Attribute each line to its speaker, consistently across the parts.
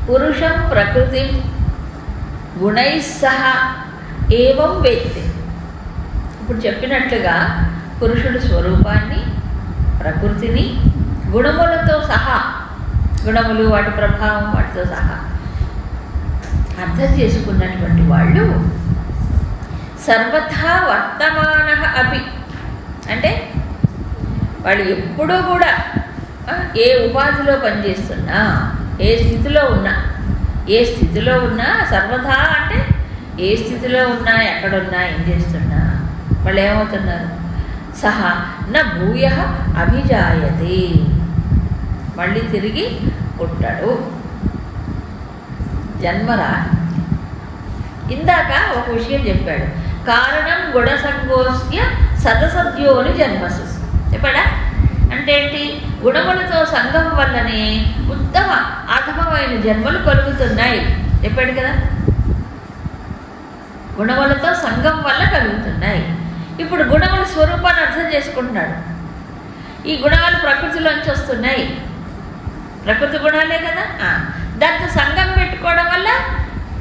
Speaker 1: పురుషం ప్రకృతి గుణై సహ ఏవం వేత్తే. ఇప్పుడు చెప్పినట్లుగా పురుషుడు స్వరూపాన్ని, ప్రకృతిని గుణములతో సహా, గుణములు వాటి ప్రభావం వాటితో సహా అర్థం చేసుకున్నటువంటి వాళ్ళు సర్వథా వర్తమాన అపి, అంటే వాళ్ళు ఎప్పుడూ కూడా ఏ ఉపాధిలో పనిచేస్తున్నా, ఏ స్థితిలో ఉన్నా సర్వథా అంటే ఏ స్థితిలో ఉన్నా, ఎక్కడున్నా, ఏం చేస్తున్నా వాళ్ళు ఏమవుతున్నారు? సహా నా భూయ అభిజాయతే, మళ్ళీ తిరిగి పుట్టడు, జన్మరా. ఇందాక ఒక విషయం చెప్పాడు, కారణం గుణసంగోస్య సదసద్యోని జన్మసు చెప్పాడా? అంటే ఏంటి? గుణములతో సంగం వల్లనే ఉత్తమ అధమమైన జన్మలు కలుగుతున్నాయి చెప్పాడు కదా. గుణములతో సంగం వల్ల కలుగుతున్నాయి. ఇప్పుడు గుణముల స్వరూపాన్ని అర్థం చేసుకుంటున్నాడు. ఈ గుణాలు ప్రకృతిలోంచి వస్తున్నాయి, ప్రకృతి గుణాలే కదా. దాంతో సంగం పెట్టుకోవడం వల్ల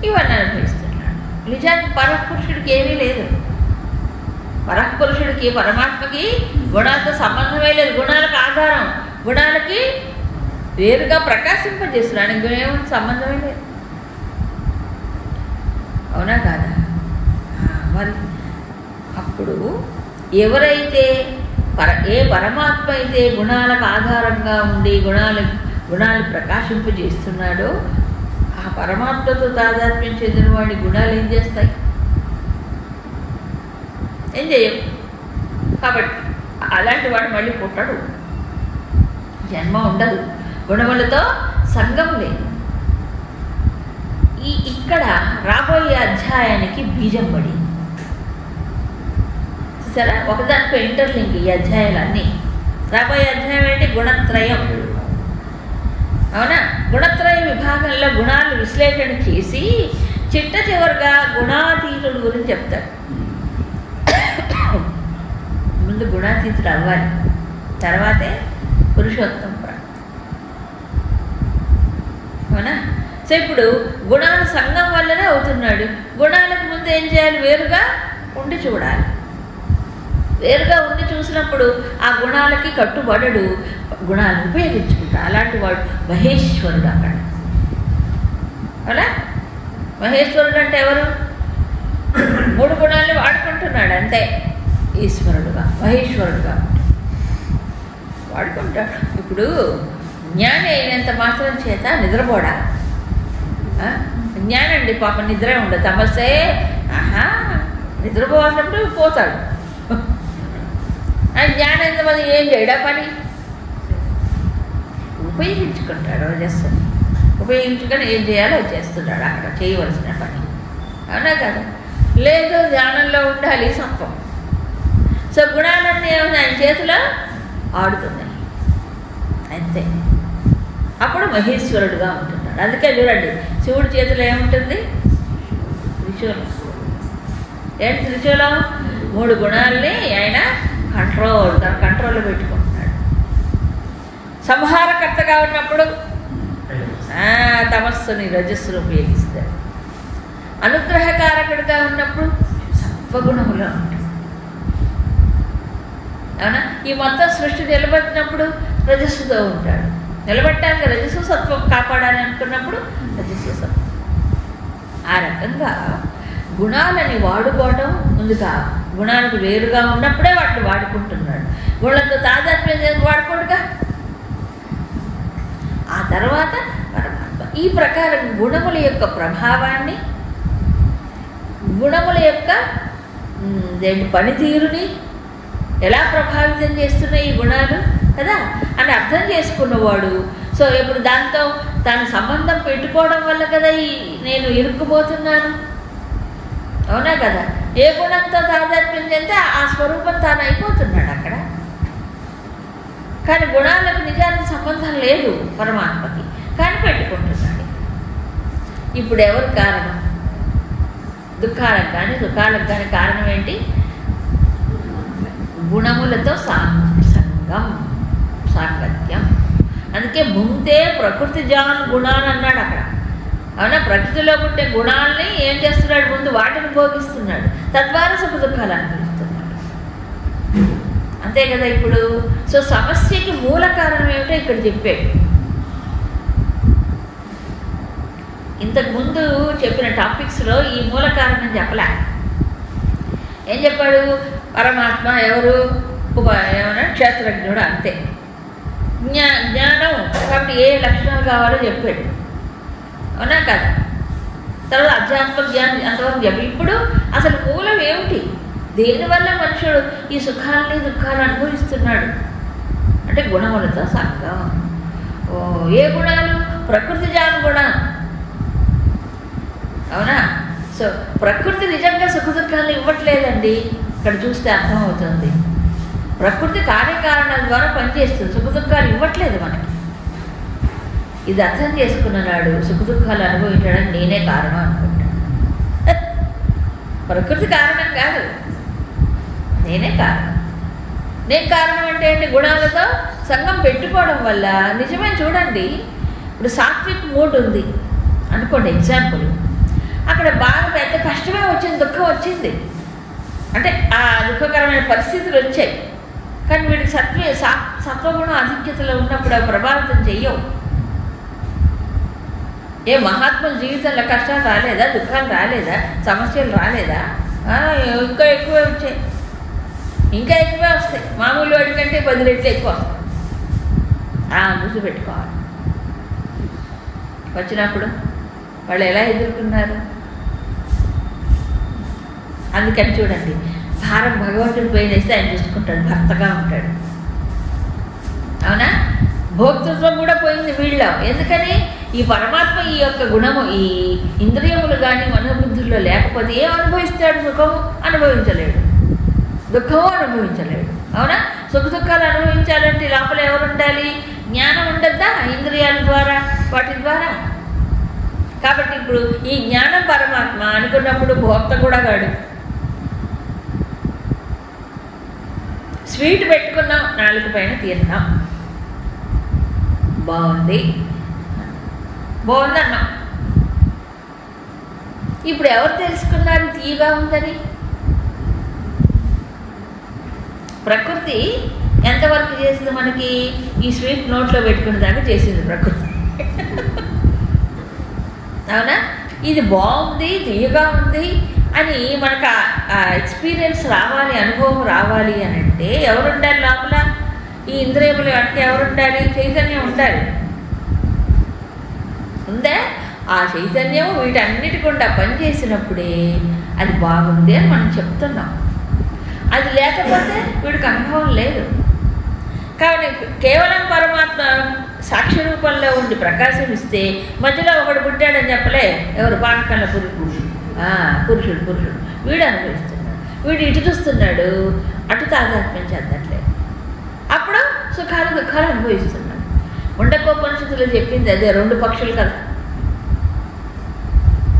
Speaker 1: ఇవన్నీ అనుభవిస్తున్నాడు. నిజానికి పరపురుషుడికి ఏమీ లేదు. పరపురుషుడికి, పరమాత్మకి గుణాలతో సంబంధమే లేదు. గుణాలకు ఆధారం, గుణాలకి వేరుగా ప్రకాశింపజేస్తున్నాడు. ఏముంది? సంబంధమే లేదు. అవునా కాదా? మరి అప్పుడు ఎవరైతే ఏ పరమాత్మ అయితే గుణాలకు ఆధారంగా ఉండి గుణాలు ప్రకాశింపజేస్తున్నాడో ఆ పరమాత్మతో తాదాత్మ్యం చెందిన వాడి గుణాలు ఏం చేస్తాయి? ఏం చేయవు. కాబట్టి అలాంటి వాడు మళ్ళీ పుట్టడు, జన్మ ఉండదు, గుణములతో సంగం లేదు. ఇక్కడ రాబోయే అధ్యాయానికి బీజం పడి చూసారా, ఒకదానితో ఇంటర్లింక్ ఈ అధ్యాయాలన్నీ. రాబోయే అధ్యాయం ఏంటి? గుణత్రయం. అవునా? గుణత్రయ విభాగంలో గుణాలు విశ్లేషణ చేసి చిట్ట చివరిగా గుణాతీతుడు గురించి చెప్తాడు. ముందు గుణాతీతుడు అవ్వాలి, తర్వాతే పురుషోత్తమ ప్రాప్తి. అవునా? సో ఇప్పుడు గుణాల సంఘం వల్లనే అవుతున్నాడు. గుణాలకు ముందు ఏం చేయాలి? వేరుగా ఉండి చూడాలి. వేరుగా ఉండి చూసినప్పుడు ఆ గుణాలకి కట్టుబడడు, గుణాలను ఉపయోగించుకుంటా. అలాంటి వాడు మహేశ్వరుడు. అక్కడ అలా మహేశ్వరుడు అంటే ఎవరు? 3 గుణాలను వాడుకుంటున్నాడు అంతే. ఈశ్వరుడుగా, మహేశ్వరుడుగా వాడుకుంటాడు. ఇప్పుడు జ్ఞాని అయినంత మాత్రం చేత నిద్రపోడా? జ్ఞానండి పాప నిద్రే ఉండదు, తమసే. నిద్రపోవాల్సినప్పుడు పోతాడు. జ్ఞానం ఎంతమంది ఏం చేయడా? పని ఉపయోగించుకుంటాడు. రజస్సుని ఉపయోగించుకొని ఏం చేయాలో చేస్తున్నాడు అక్కడ చేయవలసిన పని. అవునా కదా? లేదు, ధ్యానంలో ఉండాలి సత్వం. సో గుణాలన్నీ ఏమన్నా ఆయన చేతిలో ఆడుతున్నాయి అంతే. అప్పుడు మహేశ్వరుడుగా ఉంటున్నాడు. అందుకే చూడండి, శివుడి చేతిలో ఏముంటుంది? త్రిశూలం. ఏంటి త్రిశూలం? 3 గుణాలని ఆయన కంట్రోల్లో పెట్టుకుంటున్నాడు. సంహారకర్తగా ఉన్నప్పుడు తమస్సుని, రజస్సును ఉపయోగిస్తాడు. అనుగ్రహకారకుడిగా ఉన్నప్పుడు సత్వగుణములో ఉంటుంది. అవునా? ఈ మొత్తం సృష్టి నిలబెట్టినప్పుడు రజస్సుతో ఉంటాడు. నిలబెట్టాక రజస్సు సత్వం కాపాడాలని అనుకున్నప్పుడు రజస్సు సత్వం. ఆ రకంగా గుణాలని వాడుకోవడం ముందుగా, గుణాలకు వేరుగా ఉన్నప్పుడే వాటిని వాడుకుంటున్నాడు. గుణంతో తాదాత్మ్యం చేసి వాడుకోడుగా. ఆ తర్వాత పరమాత్మ. ఈ ప్రకారం గుణముల యొక్క ప్రభావాన్ని, గుణముల యొక్క పనితీరుని ఎలా ప్రభావితం చేస్తున్నాయి ఈ గుణాలు కదా అని అర్థం చేసుకున్నవాడు. సో ఇప్పుడు దాంతో తాను సంబంధం పెట్టుకోవడం వల్ల కదా నేను ఇరుక్కుపోతున్నాను. అవునా కదా? ఏ గుణంతో తాదాత్మ్యం చెందితే ఆ స్వరూపం తాను అయిపోతున్నాడు అక్కడ. కానీ గుణాలకు నిజానికి సంబంధం లేదు పరమాత్మకి, కానీ పెట్టుకుంటున్నాడు. ఇప్పుడు ఎవరు కారణం? దుఃఖాలకు కానీ సుఖాలకు కానీ కారణం ఏంటి? గుణములతో సంగం, సాంగత్యం. అందుకే ముందే ప్రకృతి జాన్ గుణాన్ని అన్నాడు అక్కడ. అవునా? ప్రకృతిలో పుట్టే గుణాలని ఏం చేస్తున్నాడు? ముందు వాటిని భోగిస్తున్నాడు, తద్వారా సుఖ దుఃఖాలు అనుభవిస్తున్నాడు. అంతే కదా ఇప్పుడు. సో సమస్యకి మూల కారణం ఏమిటో ఇక్కడ చెప్పాడు. ఇంతకుముందు చెప్పిన టాపిక్స్లో ఈ మూల కారణం చెప్పలే. ఏం చెప్పాడు? పరమాత్మ ఎవరు? ఏమన్నా క్షేత్రజ్ఞుడు, అంతే. జ్ఞానం కాబట్టి ఏ లక్షణాలు కావాలో చెప్పాడు, అవునా కదా? తర్వాత అధ్యాత్మ జ్ఞానం అంతవరకు చెప్పాడు. ఇప్పుడు అసలు మూలం ఏమిటి? దేనివల్ల మనుషుడు ఈ సుఖాలని దుఃఖాలు అనుభవిస్తున్నాడు అంటే గుణములతో సంగం. ఏ గుణాలు? ప్రకృతి జాన గుణం, అవునా? సో ప్రకృతి నిజంగా సుఖ దుఃఖాలను ఇవ్వట్లేదండి. ఇక్కడ చూస్తే అర్థమవుతుంది. ప్రకృతి కార్యకారణాల ద్వారా పనిచేస్తుంది, సుఖ దుఃఖాలు ఇవ్వట్లేదు మనకి. ఇది అర్థం చేసుకున్నాడు. సుఖ దుఃఖాలు అనుభవించడానికి నేనే కారణం అనుకుంటాను. ప్రకృతి కారణం కాదు, నేనే కారణం. నేను కారణం అంటే ఏంటి? గుణాలతో సంగం పెట్టుకోవడం వల్ల. నిజమే, చూడండి. ఇప్పుడు సాత్విక్ మూడ్ ఉంది అనుకోండి, ఎగ్జాంపుల్. అక్కడ బాగా పెద్ద కష్టమే వచ్చింది, దుఃఖం వచ్చింది అంటే ఆ దుఃఖకరమైన పరిస్థితులు వచ్చాయి. కానీ వీడికి సత్వగుణం ఆధిక్యతలో ఉన్నప్పుడు అవి ప్రభావితం చెయ్యవు. ఏ మహాత్ముల జీవితంలో కష్టాలు రాలేదా? దుఃఖాలు రాలేదా? సమస్యలు రాలేదా? ఇంకా ఎక్కువే వచ్చాయి, ఇంకా ఎక్కువే వస్తాయి. మామూలు వాటి కంటే 10 రెట్లు ఎక్కువ వస్తాయి. గుర్తుపెట్టుకోవాలి. వచ్చినప్పుడు వాళ్ళు ఎలా ఎదుర్కొన్నారు? అందుకని చూడండి, భారం భగవంతుడి పైన వేస్తే ఆయన చూసుకుంటాడు, భర్తగా ఉంటాడు, అవునా? భోక్తృత్వం కూడా పోయింది వీళ్ళలో. ఎందుకని? ఈ పరమాత్మ ఈ యొక్క గుణము, ఈ ఇంద్రియములు కానీ మనోబుద్ధుల్లో లేకపోతే ఏం అనుభవిస్తాడు? సుఖము అనుభవించలేడు, దుఃఖము అనుభవించలేడు, అవునా? సుఖ దుఃఖాలు అనుభవించాలంటే లోపల ఎవరు ఉండాలి? జ్ఞానం ఉండద్దా? ఇంద్రియాల ద్వారా, వాటి ద్వారా. కాబట్టి ఇప్పుడు ఈ జ్ఞానం పరమాత్మ అనుకున్నప్పుడు భోక్త కూడా కాడు. స్వీట్ పెట్టుకున్నాం, 4 పైన తిన్నాం, బాగుంది బాగుందన్నాం. ఇప్పుడు ఎవరు తెలుసుకున్నారు తీయగా ఉందని? ప్రకృతి ఎంతవరకు చేసింది మనకి? ఈ స్వీట్ నోట్లో పెట్టుకునే దాకా చేసింది ప్రకృతి, అవునా? ఇది బాగుంది, తీయగా ఉంది అని మనకు ఆ ఎక్స్పీరియన్స్ రావాలి, అనుభవం రావాలి అని అంటే ఎవరు ఉండాలి లోపల? ఈ ఇంద్రియములు అంటే ఎవరు ఉండాలి? చైతన్యం ఉండాలి. ఉందే? ఆ చైతన్యం వీటన్నిటి కూడా పనిచేసినప్పుడే అది బాగుంది అని మనం చెప్తున్నాం. అది లేకపోతే వీడికి అనుభవం లేదు. కాబట్టి కేవలం పరమాత్మ సాక్షి రూపంలో ఉండి ప్రకాశం ఇస్తే మధ్యలో ఒకడు పుట్టాడని చెప్పలే. ఎవరు? పానకల్ల పురుషుడు వీడు అనుభవిస్తున్నాడు, వీడు ఇటు చూస్తున్నాడు, అటు తాదాత్మ్యం చెందట్లేదు. అప్పుడు సుఖాలు దుఃఖాలు అనుభవిస్తున్నాడు. ముండకోపనిషత్తులో చెప్పింది అదే, 2 పక్షులు కదా,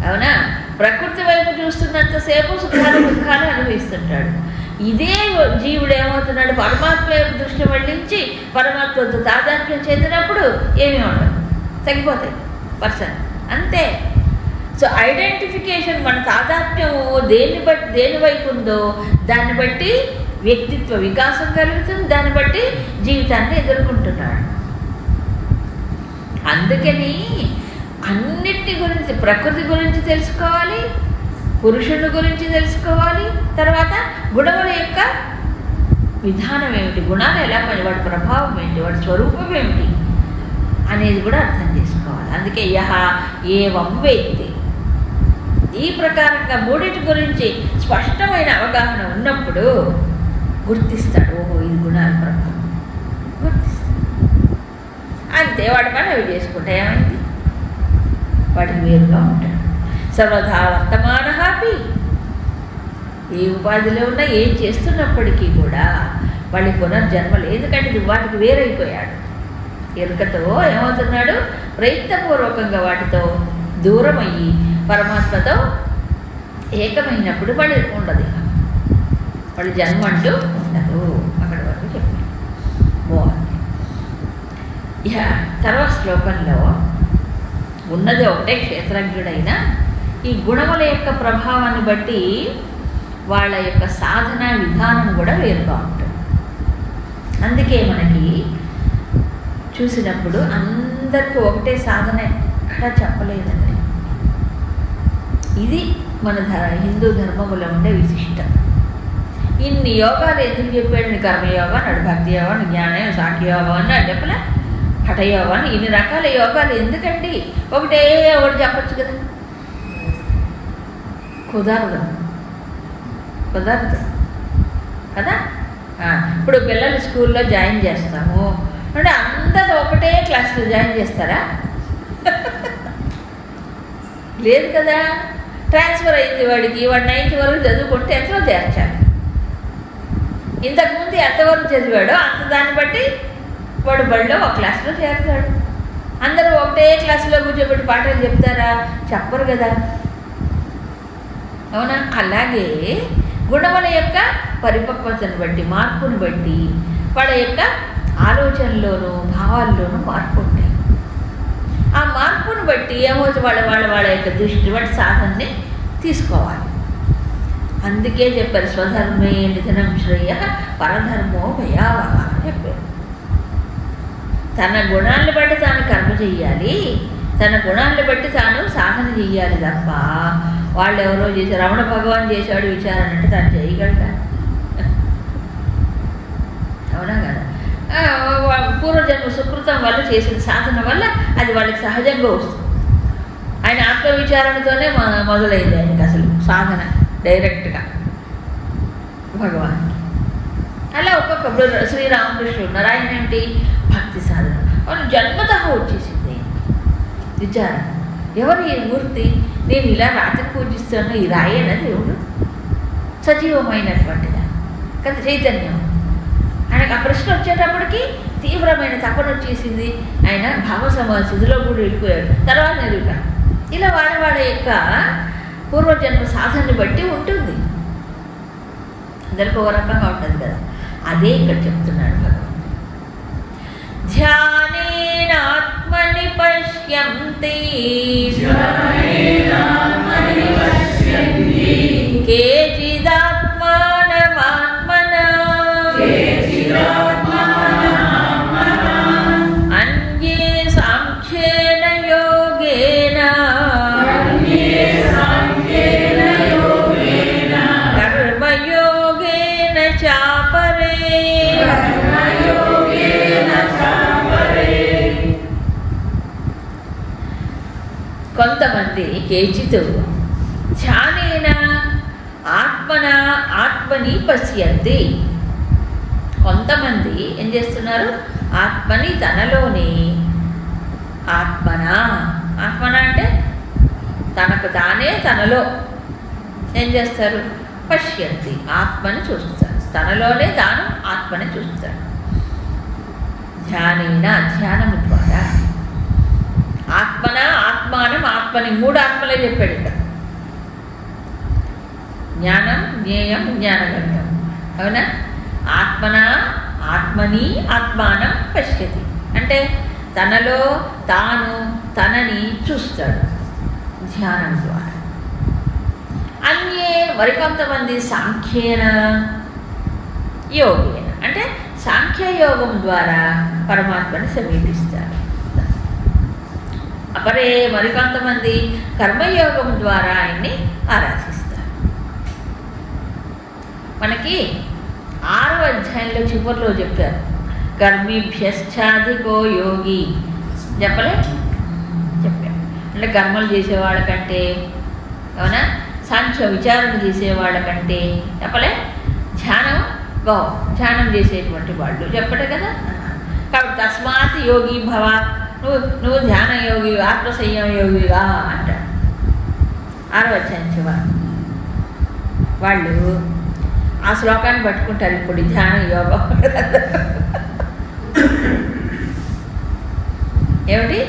Speaker 1: అవునా? ప్రకృతి వైపు చూస్తున్నంతసేపు సుఖాలు దుఃఖాలు అనుభవిస్తుంటాడు. ఇదే జీవుడు ఏమవుతున్నాడు? పరమాత్మ వైపు దృష్టి మళ్ళించి పరమాత్మతో తాదాత్మ్యం చెందినప్పుడు ఏమీ ఉండదు, తగ్గిపోతాయి పర్సన్, అంతే. సో ఐడెంటిఫికేషన్, మన తాదాత్మ్యము దేని వైపు ఉందో దాన్ని బట్టి వ్యక్తిత్వ వికాసం కలుగుతుంది, దాన్ని బట్టి జీవితాన్ని ఎదుర్కొంటున్నాడు. అందుకని అన్నిటి గురించి, ప్రకృతి గురించి తెలుసుకోవాలి, పురుషుని గురించి తెలుసుకోవాలి, తర్వాత గుణముల యొక్క విధానం ఏమిటి, గుణాలు ఎలా పని, వాడి ప్రభావం ఏంటి, వాడి స్వరూపం ఏమిటి అనేది కూడా అర్థం చేసుకోవాలి. అందుకే యహ ఏవం వేత్తి, ఈ ప్రకారంగా మూడిటి గురించి స్పష్టమైన అవగాహన ఉన్నప్పుడు గుర్తిస్తాడు. ఓహో, ఇది గుణాల ప్రభావం, గుర్తిస్తాడు. అంతే, వాడి పని అవి చేసుకుంటే ఏమైంది? వాటికి వేరుగా ఉంటాడు. సర్వదా వర్తమానహాపి, ఏ ఉపాధిలో ఉన్నా ఏం చేస్తున్నప్పటికీ కూడా వాళ్ళకి పునర్జన్మ లేదు. ఎందుకంటే వాటికి వేరైపోయాడు. ఎరుకతో ఏమవుతున్నాడు? ప్రయత్నపూర్వకంగా వాటితో దూరం అయ్యి పరమాత్మతో ఏకమైనప్పుడు వాళ్ళు ఉండదు, వాళ్ళు జన్మ అంటూ ఉండదు. అక్కడి వరకు చెప్పారు. బాగుంది. ఇక తర్వాత శ్లోకంలో ఉన్నది ఒకటే క్షేత్రజ్ఞుడైనా ఈ గుణముల యొక్క ప్రభావాన్ని బట్టి వాళ్ళ యొక్క సాధన విధానం కూడా వేరుగా ఉంటుంది. అందుకే మనకి చూసినప్పుడు అందరికీ ఒకటే సాధన ఎక్కడా చెప్పలేదండి. ఇది మన హిందూ ధర్మములో ఉండే విశిష్టత. ఇన్ని యోగాలు ఎందుకు చెప్పాడు? కర్మయోగం అన్నాడు, భక్తి యోగం, జ్ఞానం, సాంఖ్యయోగం అన్నాడు, చెప్పలే హఠయోగం అని. ఇన్ని రకాల యోగాలు ఎందుకండి? ఒకటి చెప్పచ్చు కదా. కుదరదు కదా. ఇప్పుడు పిల్లలు స్కూల్లో జాయిన్ చేస్తాము అంటే అందరూ ఒకటే క్లాస్లో జాయిన్ చేస్తారా? లేదు కదా. ట్రాన్స్ఫర్ అయింది వాడికి, వాడు 9th వరకు చదువుకుంటే ఎంతలో చేర్చాలి. ఇంతకుముందు ఎంతవరకు చదివాడో అంత దాన్ని బట్టి వాడు బడిలో ఒక క్లాస్లో చేరుతాడు. అందరూ ఒకటే క్లాసులో కూర్చోబెట్టి పాఠాలు చెప్తారా? చెప్పరు కదా. అవునా? అలాగే గుణముల యొక్క పరిపక్వతను బట్టి, మార్పును బట్టి వాళ్ళ యొక్క ఆలోచనలోనూ భావాల్లోనూ మార్పు ఉంటాయి. ఆ మార్పును బట్టి ఏమవుతుంది? వాళ్ళ యొక్క దృష్టి వాటి సాధనని తీసుకోవాలి. అందుకే చెప్పారు స్వధర్మే నిధనం శ్రేయ పరధర్మో భయావహ అని చెప్పారు. తన గుణాలను బట్టి తాను కర్మ చెయ్యాలి, తన గుణాలను బట్టి తాను సాధన చెయ్యాలి తప్ప వాళ్ళు ఎవరో చేసి రమణ భగవాన్ చేశాడు విచారణ అంటే తాను చేయగలడా? అవునా కదా. పూర్వజన్మ సుకృతం వల్ల చేసిన సాధన వల్ల అది వాళ్ళకి సహజంగా వస్తుంది. ఆయన ఆత్మవిచారణతోనే మొదలైంది ఆయనకి అసలు సాధన డైరెక్ట్గా భగవాన్. అలా ఒక్కొక్క శ్రీరామకృష్ణుడు ఉన్నారు, ఆయన ఏంటి భక్తి సాధన. వాళ్ళు జన్మతః వచ్చేసింది విచారణ. ఎవరు ఈ మూర్తి? నేను ఇలా రాత్రి పూజిస్తాను, ఈ రాయేనా దేవుడు? సజీవమైనటువంటిదా కదా చైతన్యం. ఆయనకు ఆ ప్రశ్న వచ్చేటప్పటికి తీవ్రమైన తపన వచ్చేసింది. ఆయన భావ సమాధిలో కూడా వెళ్ళిపోయాడు. తర్వాత నిరూపణ. ఇలా వాడి యొక్క పూర్వజన్మ సాధనని బట్టి ఉంటుంది. అందరికీ ఒక రకంగా ఉంటుంది కదా. అదే ఇక్కడ చెప్తున్నాడు భగవంతుడు. ధ్యానేనాత్మని పశ్యంతి కేచిదాత్మానమాత్మనా అన్యే సాంఖ్యేన యోగేన కర్మయోగేన చాపరే. కొంతమంది కేచిత్ ధ్యానేన ఆత్మన ఆత్మని పశ్యంతి. కొంతమంది ఏం చేస్తున్నారు? ఆత్మని తనలోనే, ఆత్మన అంటే తనకు తానే తనలో ఏం చేస్తారు? పశ్యంతి, ఆత్మని చూస్తారు. తనలోనే తాను ఆత్మని చూస్తాడు. ధ్యానేన ధ్యానము ద్వారా, ఆత్మన ఆత్మానం ఆత్మని, 3 ఆత్మలే చెప్పాడు ఇక్కడ. జ్ఞానం, జ్ఞేయం, జ్ఞానగమ్యం. అవునా? ఆత్మన ఆత్మని ఆత్మానం పశ్యతి అంటే తనలో తాను తనని చూస్తాడు ధ్యానం ద్వారా. అన్యే మరికొంతమంది సాంఖ్యేన యోగేన అంటే సాంఖ్యయోగం ద్వారా పరమాత్మని సమీపిస్తారు. అపరే మరికొంతమంది కర్మయోగం ద్వారా ఆయన్ని ఆరాధిస్తారు. మనకి 6వ అధ్యాయంలో చివరిలో చెప్పారు కర్మిభ్యశ్చాధికో యోగి. చెప్పలే? చెప్పారు. అంటే కర్మలు చేసేవాళ్ళకంటే, అవునా, సాంఖ్య విచారణ చేసేవాళ్ళకంటే చెప్పలే, ధ్యానం చేసేటువంటి వాళ్ళు చెప్పడే కదా. కాబట్టి తస్మాత్ యోగి భవ, నువ్వు ధ్యాన యోగి, ఆత్మసంయమ యోగిగా అంటాడు 6వ అధ్యాయం చివరి. వాళ్ళు ఆ శ్లోకాన్ని పట్టుకుంటారు. ఇప్పుడు ధ్యాన యోగం ఏమిటి?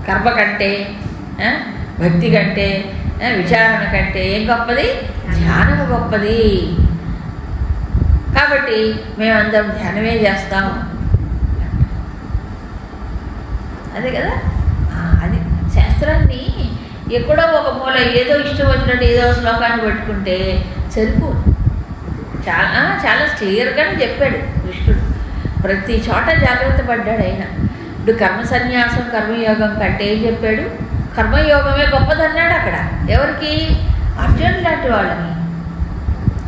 Speaker 1: కర్మ కంటే, భక్తి కంటే, విచారణ కంటే ఏం గొప్పది? ధ్యానము గొప్పది. కాబట్టి మేమందరం ధ్యానమే చేస్తాం. అదే కదా, అది శాస్త్రాన్ని ఎక్కడో ఒక మూల ఏదో ఇష్టం వచ్చినట్టు ఏదో శ్లోకాన్ని పెట్టుకుంటే సరిపోదు. చాలా చాలా క్లియర్గానే చెప్పాడు కృష్ణుడు. ప్రతి చోట జాగ్రత్త పడ్డాడు ఆయన. ఇప్పుడు కర్మ సన్యాసం కర్మయోగం కంటే ఏం చెప్పాడు? కర్మయోగమే గొప్పదన్నాడు అక్కడ. ఎవరికి? అర్జునుడు లాంటి వాళ్ళని.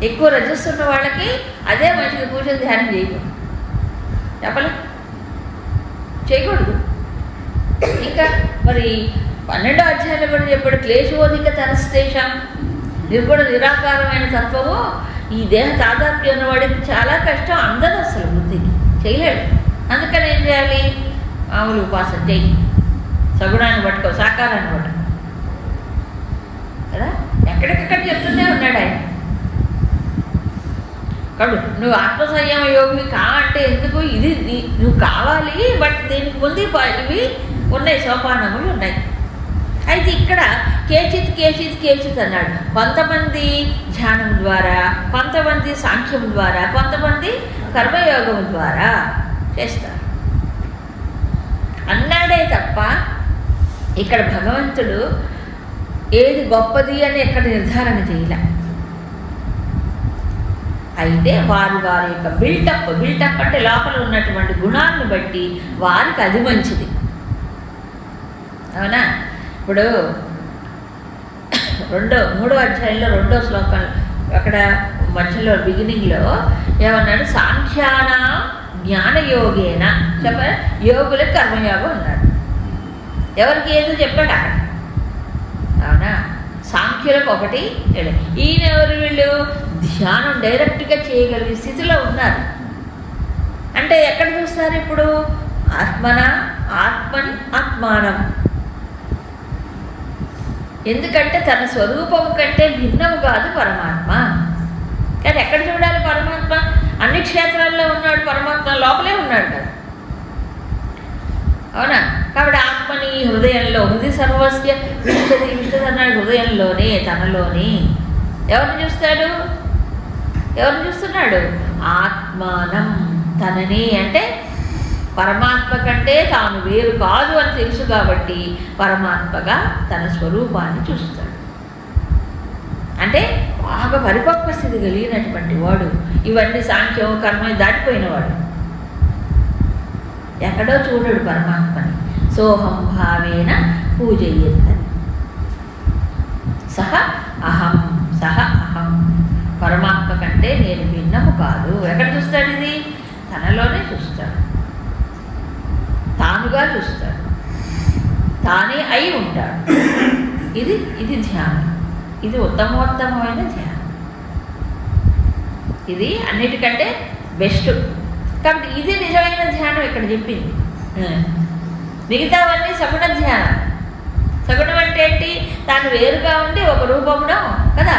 Speaker 1: ఎక్కువ రజస్సున్న వాళ్ళకి అదే మంచిది, పూజలు ధ్యానం చేయకూడదు. చెప్పలే చేయకూడదు. ఇంకా మరి 12వ అధ్యాయంలో కూడా చెప్పాడు, క్లేశోధిక తరస్తేషం, నిర్గుణ నిరాకారమైన తత్వము ఈ దేహ తాదాత్మ్యం ఉన్నవాడికి చాలా కష్టం, అందదు అసలు బుద్ధికి, చేయలేడు. అందుకని ఏం చేయాలి? మామూలు ఉపాసన చేయి, సగుణాన్ని పట్టుకో, సాకారాన్ని పట్టుకో కదా. ఎక్కడికక్కడ చెప్తూనే ఉన్నాడు ఆయన. కాబట్టి నువ్వు ఆత్మసంయమ యోగి కా అంటే ఎందుకు? ఇది నువ్వు కావాలి, బట్ దీనికి ముందు ఇవి ఉన్నాయి, సోపానములు ఉన్నాయి. అయితే ఇక్కడ కేచిత్ అన్నాడు. కొంతమంది ధ్యానం ద్వారా, కొంతమంది సాంఖ్యం ద్వారా, కొంతమంది కర్మయోగం ద్వారా చేస్తారు అన్నాడే తప్ప ఇక్కడ భగవంతుడు ఏది గొప్పది అని ఎక్కడ నిర్ధారణ చేయలే. అయితే వారి యొక్క బిల్టప్ అంటే లోపల ఉన్నటువంటి గుణాలను బట్టి వారికి అది మంచిది. అవునా? ఇప్పుడు 3వ అధ్యాయంలో 2వ శ్లోకం అక్కడ మధ్యలో బిగినింగ్లో ఏమన్నాడు? సాంఖ్యాన జ్ఞానయోగేన చెప్ప, యోగులకు కర్మయోగం అన్నాడు. ఎవరికి ఏదో చెప్పాడు అక్కడ. అవునా? సాంఖ్యులకు ఒకటి. ఈయన ఎవరు? వీళ్ళు ధ్యానం డైరెక్ట్గా చేయగలిగే స్థితిలో ఉన్నారు. అంటే ఎక్కడ చూస్తారు ఇప్పుడు? ఆత్మానం. ఎందుకంటే తన స్వరూపము కంటే భిన్నము కాదు పరమాత్మ. కానీ ఎక్కడ చూడాలి పరమాత్మ? అన్ని క్షేత్రాల్లో ఉన్నాడు పరమాత్మ, లోపలే ఉన్నాడు కదా. అవునా? కాబట్టి ఆత్మని హృదయంలో, హృదయ సర్వస్య విష్ణుది అన్నాడు. హృదయంలోనే, తనలోనే. ఎవరిని చూస్తాడు? ఎవరిని చూస్తున్నాడు? ఆత్మానం, తనని. అంటే పరమాత్మ కంటే తాను వేరు కాదు అని తెలుసు కాబట్టి పరమాత్మగా తన స్వరూపాన్ని చూస్తాడు. అంటే బాగా పరిపక్వ స్థితి కలిగినటువంటి వాడు, ఇవన్నీ సాంఖ్యం కర్మ దాటిపోయినవాడు. ఎక్కడో చూడడు పరమాత్మని. సోహం భావేన పూజయ్యద్దని. సహ అహం పరమాత్మ కంటే నేను భిన్నము కాదు. ఎక్కడ చూస్తాడు? ఇది తనలోనే చూస్తాడు, తానుగా చూస్తాడు, తానే అయి ఉంటాడు. ఇది ధ్యానం. ఇది ఉత్తమోత్తమైన ధ్యానం. ఇది అన్నిటికంటే బెస్ట్. కాబట్టి ఇది నిజమైన ధ్యానం ఇక్కడ చెప్పింది. మిగతావన్నీ సగుణ ధ్యానం. సగుణం అంటే ఏంటి? తాను వేరుగా ఉండి ఒక రూపంలో కదా,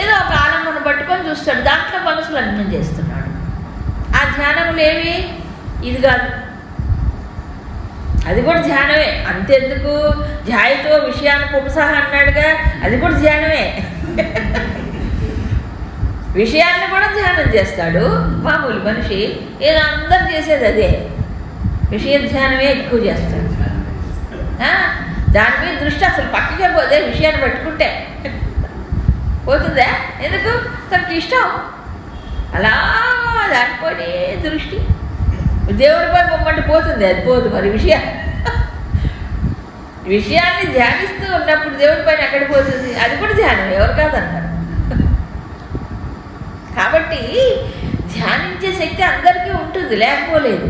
Speaker 1: ఏదో ఒక ఆనందం పట్టుకొని చూస్తాడు, దాంట్లో మనసులు అన్నం చేస్తున్నాడు. ఆ ధ్యానములేవి? ఇది కాదు. అది కూడా ధ్యానమే. అంతెందుకు? ధ్యాయతో విషయాన్ని పుంసహ అన్నాడుగా, అది కూడా ధ్యానమే. విషయాన్ని కూడా ధ్యానం చేస్తాడు మామూలు మనిషి. ఏదో అందరు చేసేది అదే, విషయ ధ్యానమే ఎక్కువ చేస్తాడు. దాని మీద దృష్టి అసలు పక్కకే పోతే, విషయాన్ని పట్టుకుంటే పోతుందా? ఎందుకు? తనకి ఇష్టం అలా దానిపోయి దృష్టి. దేవుడిపై పొమ్మంటే పోతుంది, అది పోదు. మరి విషయాన్ని ధ్యానిస్తూ ఉన్నప్పుడు దేవుడి పైన ఎక్కడ పోతుంది? అది కూడా ధ్యానం, ఎవరు కాదన్నారు. కాబట్టి ధ్యానించే శక్తి అందరికీ ఉంటుంది, లేకపోలేదు.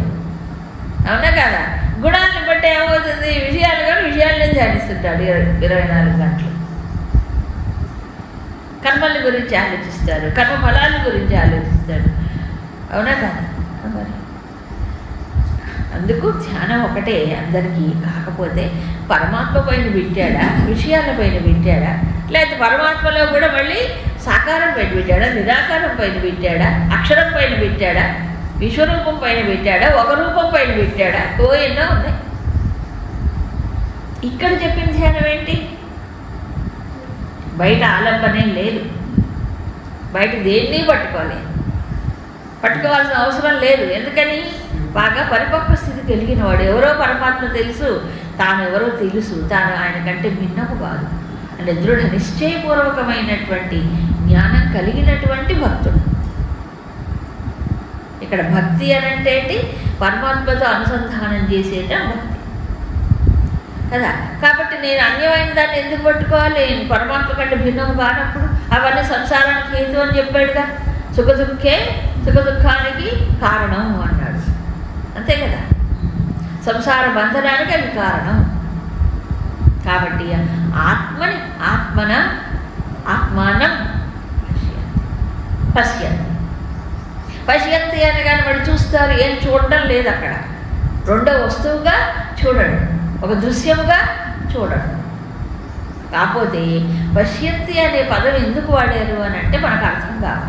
Speaker 1: అవునా కదా? గుణాలను బట్టి ఏమవుతుంది? విషయాలు కానీ విషయాలనే ధ్యానిస్తుంటాడు 24 గంటలు. కర్మల గురించి ఆలోచిస్తాడు, కర్మ ఫలాల గురించి ఆలోచిస్తాడు. అవునా కదా? మరి అందుకు ధ్యానం ఒకటే అందరికీ. కాకపోతే పరమాత్మ పైన పెట్టాడా, విషయాల పైన పెట్టాడా, లేకపోతే పరమాత్మలో కూడా మళ్ళీ సాకారం పైన పెట్టాడా, నిరాకారం పైన పెట్టాడా, అక్షరం పైన పెట్టాడా, విశ్వరూపం పైన పెట్టాడా, ఒక రూపం పైన పెట్టాడా? ఎన్నో ఉన్నాయి. ఇక్కడ చెప్పిన ధ్యానం ఏంటి? బయట ఆలంబనే లేదు, బయట దేన్ని పట్టుకోవాల్సిన అవసరం లేదు. ఎందుకని? బాగా పరిపక్వ స్థితి కలిగిన వాడు. ఎవరో పరమాత్మ తెలుసు, తాను ఎవరో తెలుసు, తాను ఆయన కంటే భిన్నము కాదు అంటే దృఢ నిశ్చయపూర్వకమైనటువంటి జ్ఞానం కలిగినటువంటి భక్తుడు. ఇక్కడ భక్తి అనంటే ఏంటి? పరమాత్మతో అనుసంధానం చేసేట భక్తి కదా. కాబట్టి నేను అన్యమైన దాన్ని ఎందుకు పట్టుకోవాలి? నేను పరమాత్మ కంటే భిన్నము కానప్పుడు అవన్నీ సంసారానికి హేతు అని చెప్పాడుగా. సుఖదుఖానికి కారణం అన్నాడు, అంతే కదా. సంసార బంధనానికి అవి కారణం. కాబట్టి ఆత్మానం పశ్యంతి అనగానే వాడు చూస్తారు, ఏం చూడడం లేదు అక్కడ. రెండో వస్తువుగా చూడడు, ఒక దృశ్యముగా చూడడు. కాకపోతే పశ్యంతి అనే పదం ఎందుకు వాడారు అని అంటే మనకు అర్థం కాదు.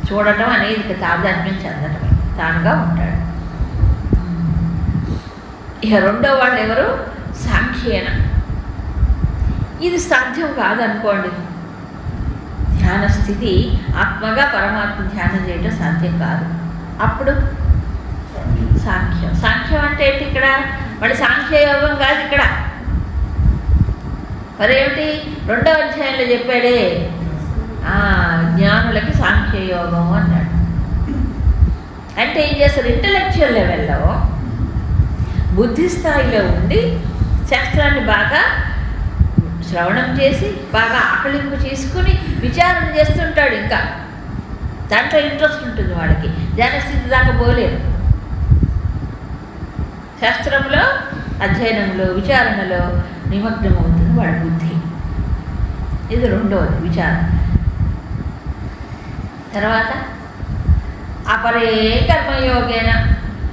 Speaker 1: చూడటం అనేది తాదాత్మ్యం చెందటమే, తానుగా ఉంటాడు. ఇక రెండో వాళ్ళు ఎవరు? సాంఖ్యేన. ఇది సాధ్యం కాదనుకోండి. ధ్యాన స్థితి ఆత్మగా పరమాత్మ ధ్యానం చేయడం సాధ్యం కాదు. అప్పుడు సాంఖ్యం అంటే ఏంటి? ఇక్కడ మళ్ళీ సాంఖ్యయోగం కాదు ఇక్కడ. మరేమిటి? 2వ అధ్యాయంలో చెప్పాడే, జ్ఞానులకి సాంఖ్యయోగం అన్నాడు. అంటే ఏం చేస్తారు? ఇంటలెక్చువల్ లెవెల్లో బుద్ధి స్థాయిలో ఉండి శాస్త్రాన్ని బాగా శ్రవణం చేసి బాగా ఆకలింపు చేసుకుని విచారణ చేస్తుంటాడు. ఇంకా దాంట్లో ఇంట్రెస్ట్ ఉంటుంది వాడికి. ధ్యానస్థితి దాకా పోలేరు. శాస్త్రంలో అధ్యయనంలో విచారణలో నిమగ్నమవుతుంది వాడి బుద్ధి. ఇది రెండవది విచారణ. తర్వాత అపరే కర్మయోగేన.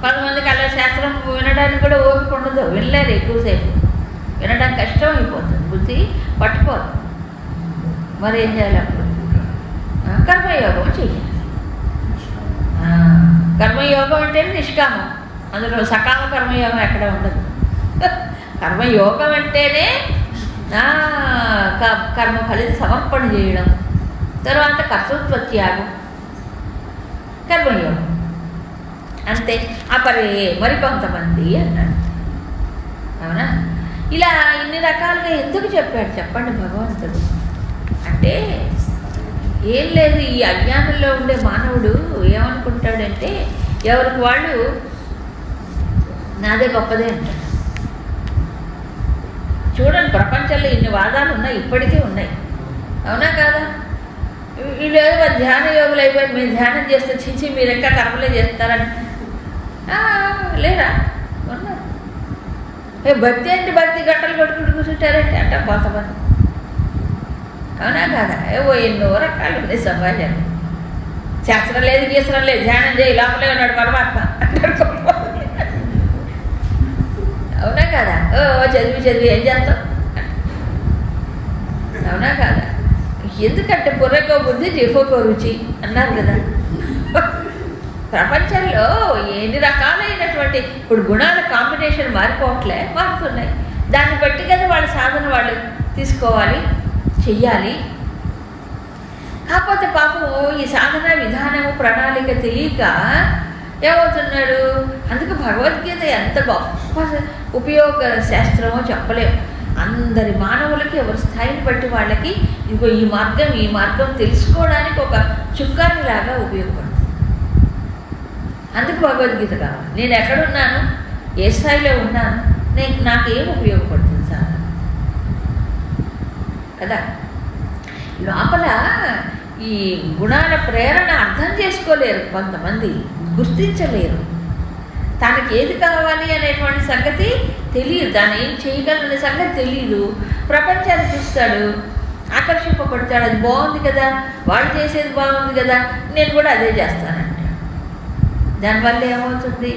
Speaker 1: కొంతమందికి అలా శాస్త్రం వినడానికి కూడా ఓపిక ఉండదు, వినలేరు ఎక్కువసేపు. వినడం కష్టం అయిపోతుంది, బుద్ధి పట్టుకోదు. మరి ఏం చేయాలి? అప్పుడు కర్మయోగం చెయ్యాలి. కర్మయోగం అంటే నిష్కామం, అందులో సకామ కర్మయోగం ఎక్కడ ఉండదు. కర్మయోగం అంటేనే కర్మ ఫలిత సమర్పణ చేయడం, తర్వాత కర్తృత్వ త్యాగం, కర్మయోగం అంతే. అపరే మరికొంతమంది అన్నాడు. అవునా? ఇలా ఇన్ని రకాలుగా ఎందుకు చెప్పాడు చెప్పండి భగవంతుడు? అంటే ఏం లేదు, ఈ అజ్ఞానంలో ఉండే మానవుడు ఏమనుకుంటాడంటే ఎవరికి వాళ్ళు నాదే గొప్పదే అంటాడు. చూడండి, ప్రపంచంలో ఇన్ని వాదాలు ఉన్నాయి, ఇప్పటికీ ఉన్నాయి. అవునా కాదా? వీళ్ళు ఏదో ధ్యాన యోగులు అయిపోయి మీరు ధ్యానం చేస్తే చిచ్చి మీరు ఇంకా కర్మలే చేస్తారని లేరా? ఉన్నారు. భక్తి అంటే భక్తి గంటలు కొట్టుకుంటూ కూర్చుంటారంటే అంట కొంతమంది. అవునా కాదా? ఎన్నో రకాలు ఉన్నాయి సమాజం. శాస్త్రం లేదు, గీస్త్రం లేదు, ధ్యానం చేయి, లోపలే ఉన్నాడు పరమాత్మ అంటారు కొంతమంది. అవునా కాదా? చదివి ఏం చేస్తాం? అవునా కాదా? ఎందుకంటే బుర్రకో బుద్ధి జిహ్వకో రుచి అన్నారు కదా. ప్రపంచంలో ఎన్ని రకాలైనటువంటి ఇప్పుడు గుణాల కాంబినేషన్ మారుతున్నాయి. దాన్ని బట్టి కదా వాళ్ళ సాధన వాళ్ళు తీసుకోవాలి, చెయ్యాలి. కాకపోతే పాపం ఈ సాధన విధానము ప్రణాళిక తెలియక ఏమవుతున్నాడు? అందుకు భగవద్గీత ఎంత గొప్ప ఉపయోగ శాస్త్రమో చెప్పలేము. అందరి మానవులకి ఎవరి స్థాయిని బట్టి వాళ్ళకి ఇదిగో ఈ మార్గం తెలుసుకోవడానికి ఒక చుక్కానిలాగా ఉపయోగపడుతుంది. అందుకు భగవద్గీత కావాలి. నేను ఎక్కడున్నాను, ఏ స్థాయిలో ఉన్నాను, నాకేం ఉపయోగపడుతుంది సార్ కదా. లోపల ఈ గుణాల ప్రేరణ అర్థం చేసుకోలేరు కొంతమంది, గుర్తించలేరు. తనకి ఏది కావాలి అనేటువంటి సంగతి తెలియదు, తాను ఏం చేయగలనే సంగతి తెలియదు. ప్రపంచాన్ని చూస్తాడు, ఆకర్షింపబడతాడు. అది బాగుంది కదా, వాళ్ళు చేసేది బాగుంది కదా, నేను కూడా అదే చేస్తానంటాడు. దానివల్ల ఏమవుతుంది?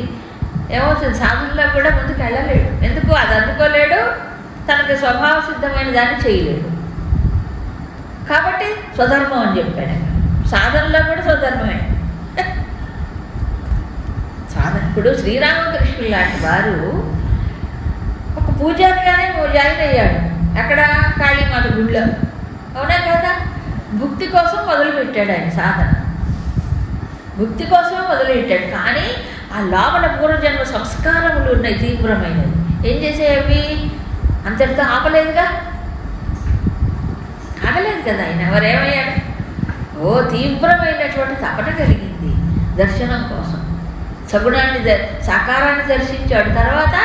Speaker 1: సాధనలో కూడా ముందుకు వెళ్ళలేడు. ఎందుకు? అది అందుకోలేడు, తనకి స్వభావ సిద్ధమైన దాన్ని చేయలేడు. కాబట్టి స్వధర్మం అని చెప్పాడు. సాధనలో కూడా స్వధర్మమే. ఇప్పుడు శ్రీరామకృష్ణుడు లాంటి వారు ఒక పూజారిగానే జాయిన్ అయ్యాడు. ఎక్కడ? కాళీమాత గుళ్ళో. అవునా కదా? భుక్తి కోసం మొదలుపెట్టాడు ఆయన సాధన. భుక్తి కోసమే మొదలుపెట్టాడు. కానీ ఆ లోపల పూర్వజన్మ సంస్కారములు ఉన్నాయి తీవ్రమైనవి. ఏం చేసేవి? అంతటితో ఆపలేదుగా, ఆగలేదు కదా ఆయన. ఎవరేమయ్యాడు? ఓ తీవ్రమైనటువంటి తపన కలిగింది దర్శనం కోసం. సగుణాన్ని సాకారాన్ని దర్శించాడు. తర్వాత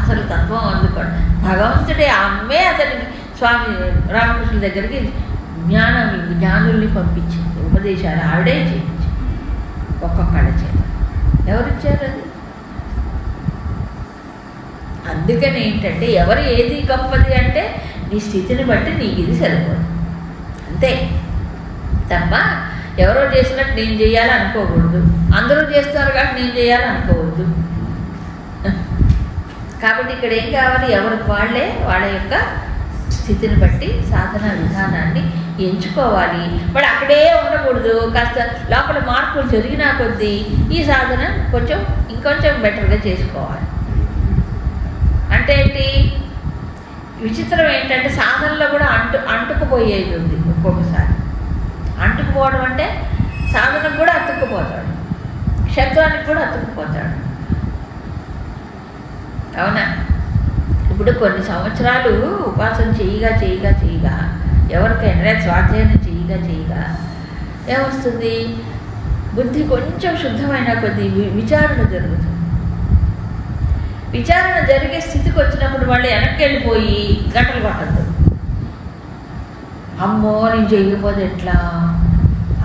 Speaker 1: అసలు తత్వం అందుకోండి. భగవంతుడే అమ్మే అతనికి స్వామి రామకృష్ణుల దగ్గరికి జ్ఞానుల్ని పంపించింది. ఉపదేశాలు ఆవిడే చేయించింది ఒక్కొక్కళ్ళ చేత. ఎవరిచ్చారు అది? అందుకని ఏంటంటే ఎవరు ఏది గొప్పది అంటే నీ స్థితిని బట్టి నీకు ఇది సరిపోదు అంతే తప్ప ఎవరో చేసినట్టు నేను చేయాలనుకోకూడదు. అందరూ చేస్తారు కాబట్టి నేను చేయాలనుకోవద్దు. కాబట్టి ఇక్కడ ఏం కావాలి? ఎవరికి వాళ్ళే వాళ్ళ యొక్క స్థితిని బట్టి సాధన విధానాన్ని ఎంచుకోవాలి. మరి అక్కడే ఉండకూడదు. కాస్త లోపల మార్పులు జరిగినా కొద్దీ ఈ సాధన ఇంకొంచెం బెటర్గా చేసుకోవాలి. అంటే ఏంటి? విచిత్రం ఏంటంటే సాధనలో కూడా అంటుకుపోయేది ఉంది. ఒక్కొక్కసారి అంటుకుపోవడం అంటే సాధనకు కూడా అతుక్కుపోతాడు, క్షేత్రానికి కూడా అతుక్కుపోతాడు. అవునా? ఇప్పుడు కొన్ని సంవత్సరాలు ఉపాసన చేయగా ఎవరికైనా స్వాధ్యాయం చేయగా ఏమొస్తుంది? బుద్ధి కొంచెం శుద్ధమైన కొద్ది విచారణ జరుగుతుంది. విచారణ జరిగే స్థితికి వచ్చినప్పుడు వాళ్ళు వెనక్కి వెళ్ళిపోయి గంటలు కొట్టద్దు. అమ్మో నేను చేయకపోతే ఎట్లా,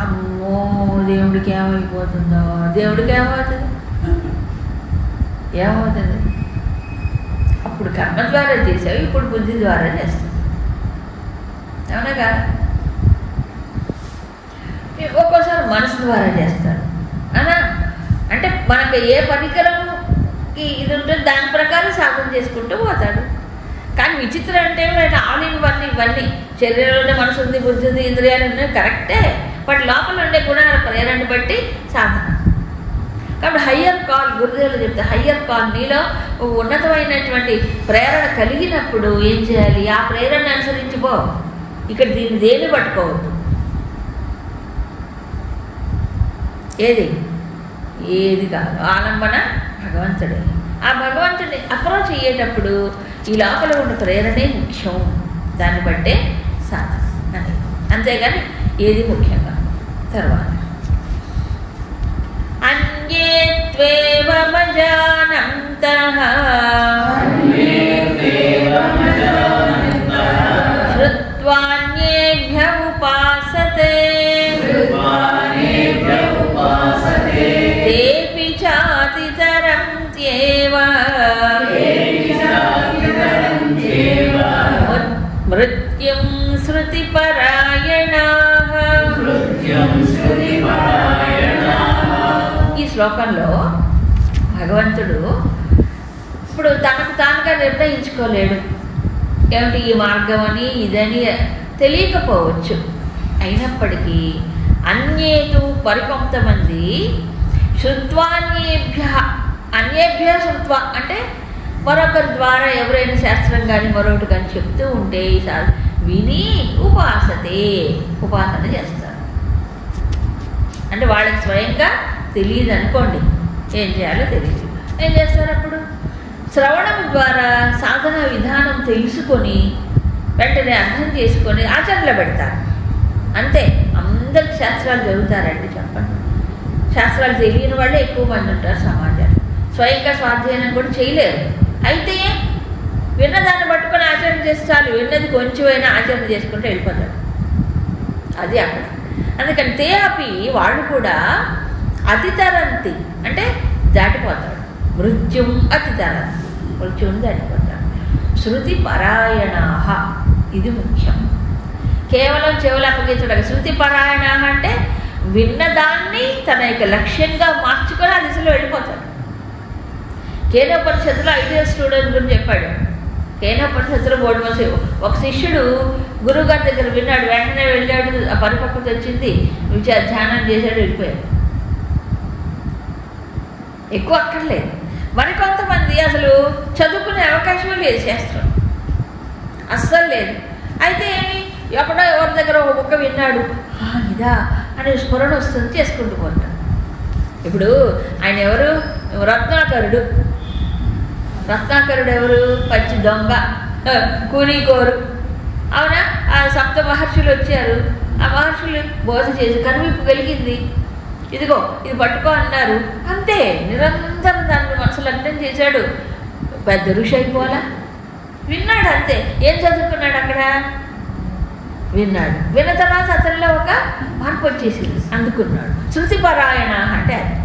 Speaker 1: అమ్మో దేవుడికి ఏమైపోతుందో, దేవుడికి ఏమవుతుంది? అప్పుడు కర్మ ద్వారా చేసావు, ఇప్పుడు బుద్ధి ద్వారా చేస్తావు. అవునా కాదు? ఒక్కోసారి మనసు ద్వారా చేస్తాడు. అవునా? అంటే మనకు ఏ పరికరంకి ఇది ఉంటుంది దాని ప్రకారం సాధన చేసుకుంటూ పోతాడు. కానీ విచిత్రం అంటే ఆల్ ఇన్ వన్ ఇవన్నీ శరీరంలోనే మనసు ఉంది, బుద్ధి ఉంది, ఇంద్రియాలు ఉన్నాయి, కరెక్టే. బట్ లోపల ఉండే గుణాల ప్రేరణని బట్టి సాధన. కాబట్టి హయ్యర్ కాల్, గురుదేవులు చెప్తే హయ్యర్ కాల్, నీలో ఉన్నతమైనటువంటి ప్రేరణ కలిగినప్పుడు ఏం చేయాలి? ఆ ప్రేరణను అనుసరించిపో. ఇక్కడ దీన్ని దేన్ని పట్టుకోవద్దు. ఏది కాదు, ఆలంబన భగవంతుడే. ఆ భగవంతుడిని అప్రోచ్ అయ్యేటప్పుడు ఈ లోపల ఉన్న ప్రేరణే ముఖ్యం, దాన్ని బట్టే సాధన అనేది. అంతేగాని ఏది ముఖ్యంగా. తర్వాత అన్యేత్వేవ మజానంతః శ్రుత్వాన్యేభ్య ఉపాసతే తేపి చాతితరం త్యేవ మృత్యుం శృతిపరాయణాః. ఈ శ్లోకంలో భగవంతుడు ఇప్పుడు తనకు తానుగా నిర్ణయించుకోలేడు. ఏమిటి ఈ మార్గం అని, ఇదని తెలియకపోవచ్చు. అయినప్పటికీ అన్యేతు మరికొంతమంది అన్యేభ్య శృత్వా అంటే మరొకరి ద్వారా ఎవరైనా శాస్త్రం కానీ మరొకటి కానీ చెప్తూ ఉంటే విని ఉపాసన చేస్తారు. అంటే వాళ్ళకి స్వయంగా తెలియదు అనుకోండి, ఏం చేయాలో తెలియదు. ఏం చేస్తారు? అప్పుడు శ్రవణం ద్వారా సాధన విధానం తెలుసుకొని వెంటనే అర్థం చేసుకొని ఆచరణలో పెడతారు. అంతే. అందరికి శాస్త్రాలు చదువుతారండి చెప్పండి. శాస్త్రాలు తెలియని వాళ్ళే ఎక్కువ మంది ఉంటారు సమాజంలో. స్వయంగా స్వాధ్యాయనం కూడా చేయలేరు. అయితే విన్నదాన్ని పట్టుకొని ఆచరణ చేస్తారు. విన్నది కొంచెమైనా ఆచరణ చేసుకుంటూ వెళ్ళిపోతాడు. అది అక్కడ. అందుకని తేపి వాళ్ళు కూడా అతితరంతి అంటే దాటిపోతాడు. మృత్యుం అతితరంతి, మృత్యుని దాటిపోతాడు. శృతి పరాయణాః, ఇది ముఖ్యం. కేవలం చెవులు అప్పగించడం. శృతి పరాయణాః అంటే విన్నదాన్ని తన యొక్క లక్ష్యంగా మార్చుకొని ఆ దిశలో వెళ్ళిపోతాడు. కేనోపనిషత్తులో 5 years స్టూడెంట్ గురించి చెప్పాడు. కేనోపనిషత్తులో 3 months ఒక శిష్యుడు గురువుగారి దగ్గర విన్నాడు, వెంటనే వెళ్ళాడు, ఆ పరిపక్వత వచ్చింది, ధ్యానం చేశాడు, వెళ్ళిపోయాడు. ఎక్కువ అక్కర్లేదు. మరికొంతమంది అసలు చదువుకునే అవకాశమే లేదు, శాస్త్రం అస్సలు లేదు. అయితే ఏమి, ఎక్కడో ఎవరి దగ్గర ఒక ముక్క విన్నాడు, ఇదా అనే స్ఫురణ వస్తుంది, చేసుకుంటూ పోతాడు. ఇప్పుడు ఆయన ఎవరు? రత్నాకరుడు. రత్నాకరుడు ఎవరు? పచ్చి దొంగ, కూనీకోరు. అవునా? ఆ సప్త మహర్షులు వచ్చారు. ఆ మహర్షులు బోధ చేసి కనువిప్పు కలిగింది. ఇదిగో ఇది పట్టుకో అన్నారు. అంతే, నిరంతరం దాన్ని మనసులో అర్థం చేశాడు. పెద్ద ఋషి అయిపోవాలా? విన్నాడు అంతే. ఏం చదువుకున్నాడు అక్కడ? విన్నాడు. విన్న తర్వాత అతనిలో ఒక మార్పు వచ్చేసింది, అందుకున్నాడు. శృతిపరాయణ అంటే అది.